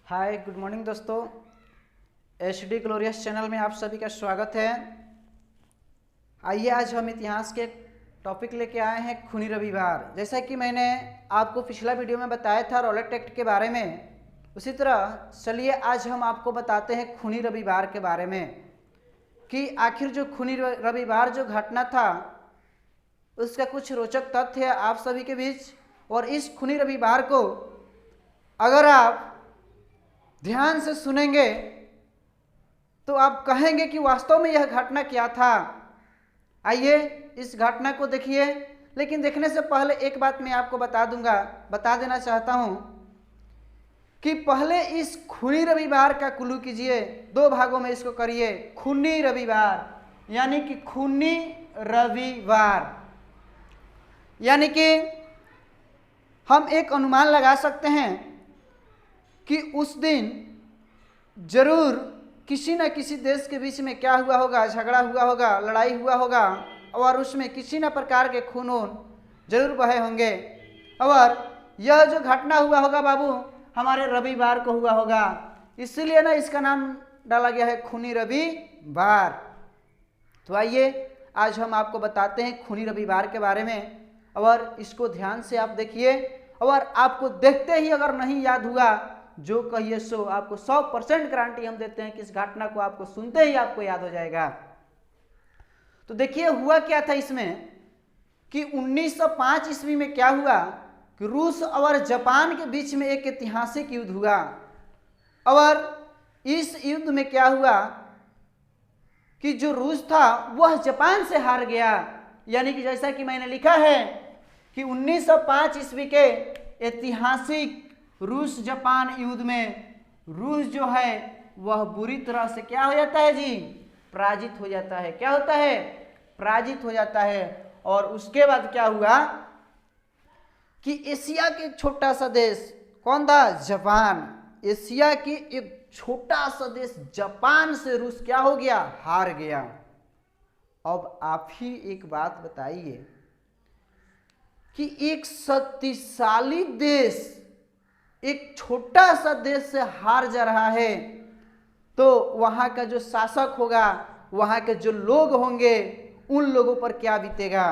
Hi good morning दोस्तों, HD glorious channel में आप सभी का स्वागत है। आइए आज हम इतिहास के टॉपिक लेके आए हैं खूनी रविवार। जैसा कि मैंने आपको पिछला वीडियो में बताया था रॉलेट एक्ट के बारे में, उसी तरह चलिए आज हम आपको बताते हैं खूनी रविवार के बारे में कि आखिर जो खूनी रविवार जो घटना था उसका कुछ रोचक तथ्य है आप सभी के बीच। और इस खूनी रविवार को अगर आप ध्यान से सुनेंगे तो आप कहेंगे कि वास्तव में यह घटना क्या था। आइए इस घटना को देखिए, लेकिन देखने से पहले एक बात मैं आपको बता देना चाहता हूं कि पहले इस खूनी रविवार का कुल्लू कीजिए, दो भागों में इसको करिए। खूनी रविवार यानी कि खूनी रविवार यानी कि हम एक अनुमान लगा सकते हैं कि उस दिन जरूर किसी न किसी देश के बीच में क्या हुआ होगा, झगड़ा हुआ होगा, लड़ाई हुआ होगा और उसमें किसी न प्रकार के खून जरूर बहे होंगे। और यह जो घटना हुआ होगा बाबू हमारे रविवार को हुआ होगा, इसीलिए ना इसका नाम डाला गया है खूनी रविवार। तो आइए आज हम आपको बताते हैं खूनी रविवार के बारे में, और इसको ध्यान से आप देखिए। और आपको देखते ही अगर नहीं याद हुआ जो कहिए सो, आपको 100% गारंटी हम देते हैं कि इस घटना को आपको सुनते ही आपको याद हो जाएगा। तो देखिए हुआ क्या था इसमें कि 1905 ईस्वी में क्या हुआ कि रूस और जापान के बीच में एक ऐतिहासिक युद्ध हुआ। और इस युद्ध में क्या हुआ कि जो रूस था वह जापान से हार गया। यानी कि जैसा कि मैंने लिखा है कि 1905 ईस्वी के ऐतिहासिक रूस जापान युद्ध में रूस जो है वह बुरी तरह से क्या हो जाता है जी, पराजित हो जाता है। क्या होता है? पराजित हो जाता है। और उसके बाद क्या हुआ कि एशिया के छोटा सा देश कौन था? जापान। एशिया की एक छोटा सा देश जापान से रूस क्या हो गया? हार गया। अब आप ही एक बात बताइए कि एक शक्तिशाली देश एक छोटा सा देश से हार जा रहा है, तो वहां का जो शासक होगा, वहां के जो लोग होंगे, उन लोगों पर क्या बीतेगा?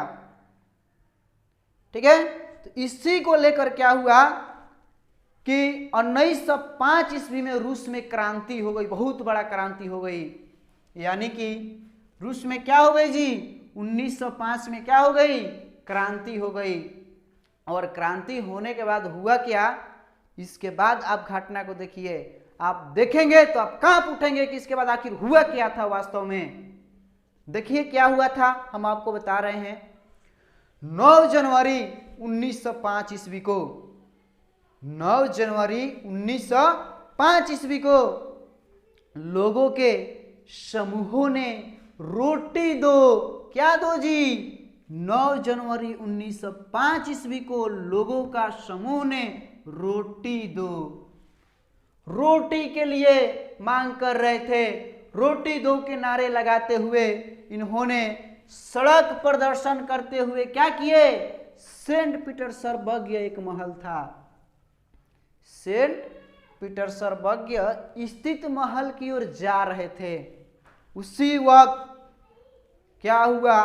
ठीक है, तो इसी को लेकर क्या हुआ कि 1905 ईस्वी में रूस में क्रांति हो गई, बहुत बड़ा क्रांति हो गई। यानी कि रूस में क्या हो गई जी? 1905 में क्या हो गई? क्रांति हो गई। और क्रांति होने के बाद हुआ क्या, इसके बाद आप घटना को देखिए, आप देखेंगे तो आप कांप उठेंगे कि इसके बाद आखिर हुआ क्या था वास्तव में। देखिए क्या हुआ था, हम आपको बता रहे हैं। 9 जनवरी 1905 ईस्वी को, 9 जनवरी 1905 ईस्वी को लोगों के समूहों ने रोटी दो, क्या दो जी? 9 जनवरी 1905 ईस्वी को लोगों का समूह ने रोटी दो, रोटी के लिए मांग कर रहे थे। रोटी दो के नारे लगाते हुए इन्होंने सड़क प्रदर्शन करते हुए क्या किए? सेंट पीटर्सबर्ग एक महल था, सेंट पीटर्सबर्ग स्थित महल की ओर जा रहे थे। उसी वक्त क्या हुआ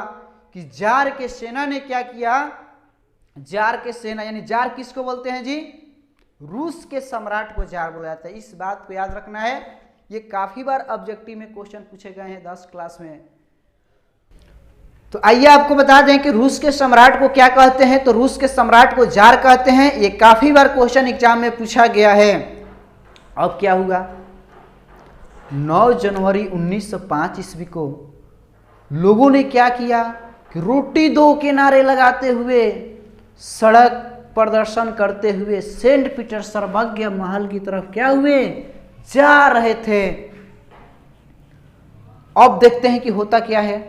कि जार के सेना ने क्या किया? जार के सेना यानी जार किसको बोलते हैं जी? रूस के सम्राट को जार बोला जाता है। इस बात को याद रखना है, ये काफी बार ऑब्जेक्टिव में क्वेश्चन पूछे गए हैं 10 क्लास में। तो आइए आपको बता दें कि रूस के सम्राट को क्या कहते हैं। तो रूस के सम्राट को जार कहते हैं। ये काफी बार क्वेश्चन एग्जाम में पूछा गया है। अब क्या हुआ? 9 जनवरी 1905 ईस्वी को लोगों ने क्या किया कि रोटी दो के नारे लगाते हुए, सड़क प्रदर्शन करते हुए सेंट पीटर्सबर्ग महल की तरफ क्या हुए? जा रहे थे। अब देखते हैं कि होता क्या है।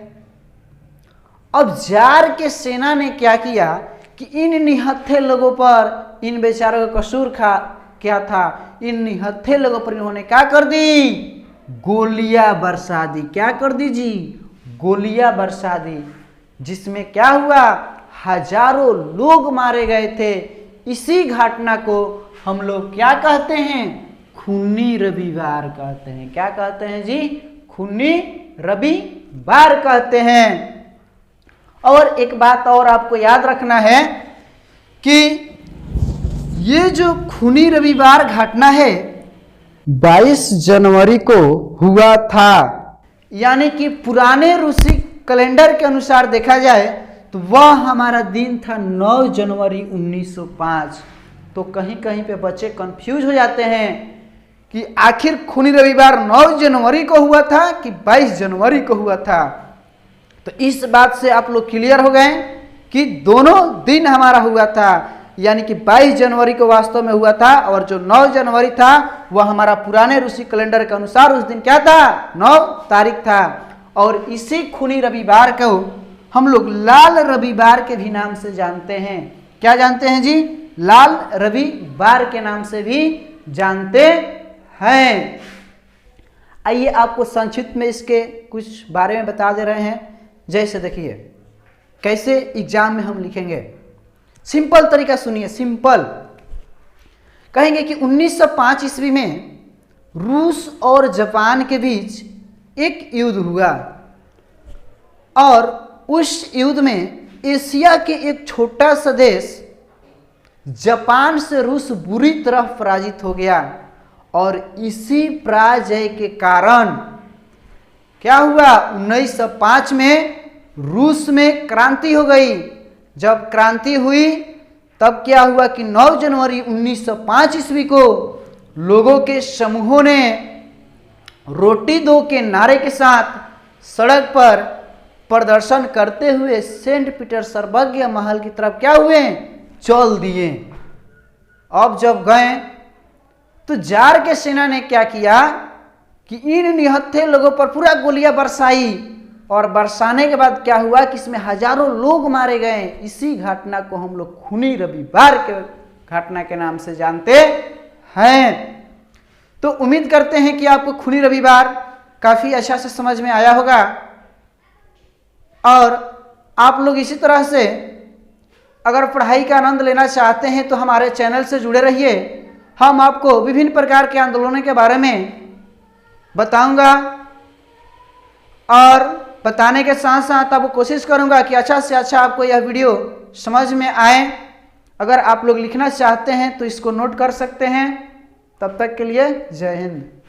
अब जार के सेना ने क्या किया कि इन निहत्थे लोगों पर, इन बेचारों का कसूर क्या था? इन निहत्थे लोगों पर इन्होंने क्या कर दी? गोलियां बरसा दी। क्या कर दी जी? गोलियां बरसा दी, जिसमें क्या हुआ? हजारों लोग मारे गए थे। इसी घटना को हम लोग क्या कहते हैं? खूनी रविवार कहते हैं। क्या कहते हैं जी? खूनी रविवार कहते हैं। और एक बात और आपको याद रखना है कि ये जो खूनी रविवार घटना है 22 जनवरी को हुआ था, यानी कि पुराने रूसी कैलेंडर के अनुसार देखा जाए तो वह हमारा दिन था 9 जनवरी 1905। तो कहीं कहीं पे बच्चे कंफ्यूज हो जाते हैं कि आखिर खूनी रविवार 9 जनवरी को हुआ था कि 22 जनवरी को हुआ था। तो इस बात से आप लोग क्लियर हो गए कि दोनों दिन हमारा हुआ था, यानी कि 22 जनवरी को वास्तव में हुआ था और जो 9 जनवरी था वह हमारा पुराने रूसी कैलेंडर के अनुसार उस दिन क्या था? 9 तारीख था। और इसी खूनी रविवार को हम लोग लाल रविवार के भी नाम से जानते हैं। क्या जानते हैं जी? लाल रविवार के नाम से भी जानते हैं। आइए आपको संक्षिप्त में इसके कुछ बारे में बता दे रहे हैं। जैसे देखिए कैसे एग्जाम में हम लिखेंगे, सिंपल तरीका सुनिए। सिंपल कहेंगे कि 1905 ईस्वी में रूस और जापान के बीच एक युद्ध हुआ और उस युद्ध में एशिया के एक छोटा सा देश जापान से रूस बुरी तरह पराजित हो गया। और इसी पराजय के कारण क्या हुआ? 1905 में रूस में क्रांति हो गई। जब क्रांति हुई तब क्या हुआ कि 9 जनवरी 1905 ईस्वी को लोगों के समूहों ने रोटी दो के नारे के साथ सड़क पर प्रदर्शन करते हुए सेंट पीटर्सबर्ग महल की तरफ क्या हुए? चल दिए। अब जब गए तो जार के सेना ने क्या किया कि इन निहत्थे लोगों पर पूरा गोलियां बरसाई और बरसाने के बाद क्या हुआ कि इसमें हजारों लोग मारे गए। इसी घटना को हम लोग खूनी रविवार के घटना के नाम से जानते हैं। तो उम्मीद करते हैं कि आपको खूनी रविवार काफी अच्छा से समझ में आया होगा और आप लोग इसी तरह से अगर पढ़ाई का आनंद लेना चाहते हैं तो हमारे चैनल से जुड़े रहिए। हम आपको विभिन्न प्रकार के आंदोलनों के बारे में बताऊंगा और बताने के साथ साथ आपको कोशिश करूंगा कि अच्छा से अच्छा आपको यह वीडियो समझ में आए। अगर आप लोग लिखना चाहते हैं तो इसको नोट कर सकते हैं। तब तक के लिए जय हिंद।